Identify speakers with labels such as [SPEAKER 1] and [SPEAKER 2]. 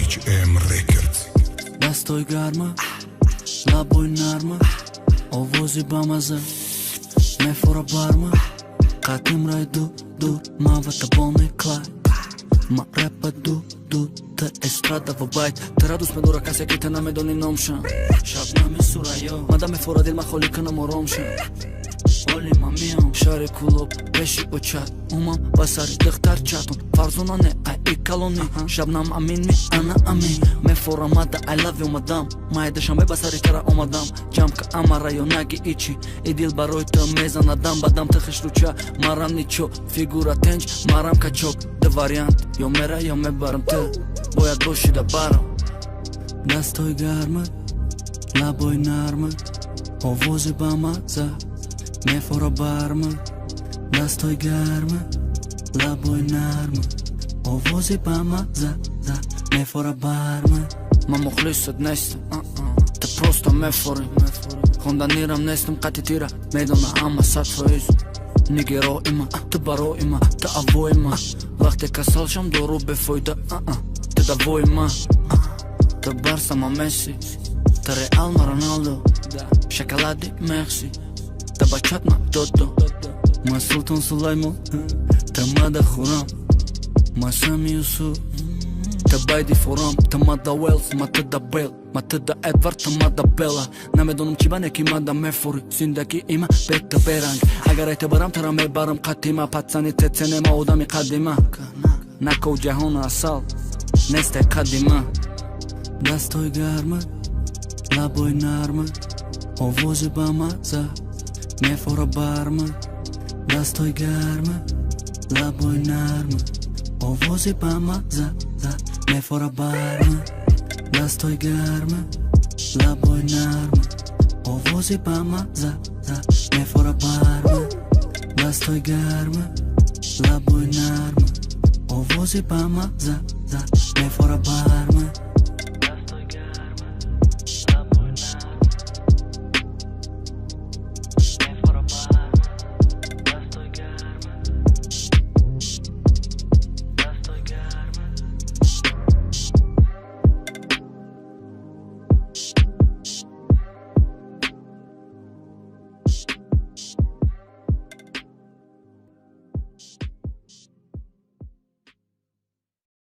[SPEAKER 1] HM Records.
[SPEAKER 2] Дастой гарма, лабой нарма, овози бамаза, мефора барма, қатим рай дур, мавата болни клай, ма репа дур, та естрада в байт, та радост ме дора касе ките на медони номша, шабнами сурайо, ма да мефора дил ма холи канам оромша, оли ма миам, шари кулоб, пеши очат, умам басари дихтар чатун, фарзуна не ай икалони, шабнам амин ми ана амин, мефора мада I love you madam, май дешамбе басари тара омадам, ҷамка ама районаги ичи, и дил барои та мезанадам, бадам та хишлуча, марам ничо, фигура тенҷ, марам качок, да вариант, ё мера ё мебарам ты, бояд бошида барам. Дастой гарма, лабой нарма, овози бамаза, мефора барма, дастой гарма, лабой нарма, овози бамаза, мефора барма. Ма мухлисат нестам, та просто мефори, хонданирам нестам қатитира, медона ама сатфаиз, нигеро има, та баро има, та аво има, вақте касалшам дору бефойда, та даво има, та барса ма Месси, та Реал ма Роналдо, шоколади мерси, та бачат ма Додо, ма Султан Сулаймон, та мада Хурам, ма Сами Юсуф, та Байди Форам, та мада Уелс, ма та да Бел, ма та да Едвард, та мада Бела, на медонам чиба неки мада мефори, зиндаги има бета беранг, агар айтебарам тара мебарам қатима, пацани теценема одами қадима, наков ҷаҳона асал, несте қадима. Дастой гарма, лабой нарма, овози бамаза, мефора барма, дастой гарма, лабой нарма, овози бамаза, мефора барма, дастой гарма, лабой нарма, овози бамаза, мефора барма, дастой гарма, лабой нарма, овози бамаза, мефора барма.